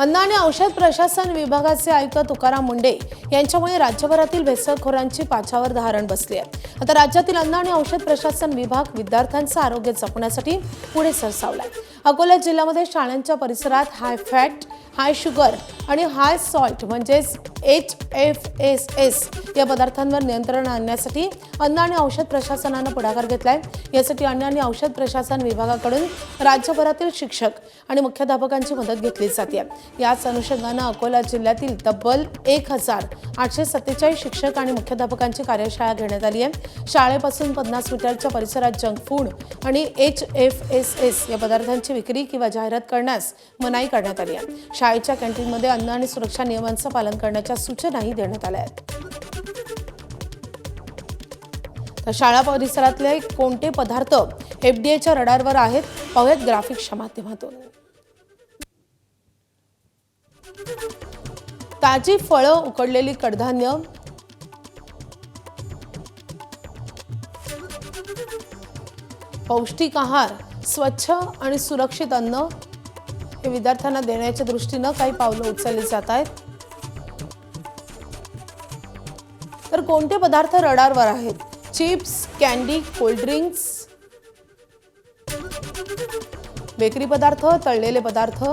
अन्न आणि औषध प्रशासन विभागाचे आयुक्त तुकाराम मुंढे यांच्यामुळे राज्यभरातील भेसळखोरांची पाचावर धारण बसली आहे। आता राज्यातील अन्न आणि औषध प्रशासन विभाग विद्यार्थ्यांचं आरोग्य जपण्यासाठी पुढे सरसावलाय। अकोला जिल्ह्यामध्ये शाळांच्या परिसरात हाय फॅट, हाय शुगर आणि हाय सॉल्ट म्हणजेच HFSS या पदार्थांवर नियंत्रण आणण्यासाठी अन्न आणि औषध प्रशासनाने पुढाकार घेतलाय। यासाठी अन्न आणि औषध प्रशासन विभागाकडून राज्यभरातील शिक्षक आणि मुख्याध्यापकांची मदत घेतली जाते। याच अनुषंगाने अकोला जिल्ह्यातील तब्बल 1847 शिक्षक आणि मुख्याध्यापकांची कार्यशाळा घेण्यात आली आहे। शाळेपासून 50 मीटरच्या परिसरात जंक फूड आणि HFSS या पदार्थांची विक्री किंवा जाहिरात करण्यास मनाई करण्यात आली आहे। शाळेच्या कॅन्टीनमध्ये अन्न आणि सुरक्षा नियमांचं पालन करण्याच्या सूचनाही देण्यात आल्या आहेत। तर शाळा परिसरातले कोणते पदार्थ FDAच्या रडारवर आहेत पाहूयात ग्राफिक्सच्या माध्यमातून। ताजी फळं, उकडलेली कडधान्य, पौष्टिक आहार, स्वच्छ आणि सुरक्षित अन्न हे विद्यार्थ्यांना देण्याच्या दृष्टीने काही पावलं उचलली जात आहेत। तर कोणते पदार्थ रडारवर आहेत? Chips, candy, cold drinks, bakery पदार्थ, तळलेले पदार्थ,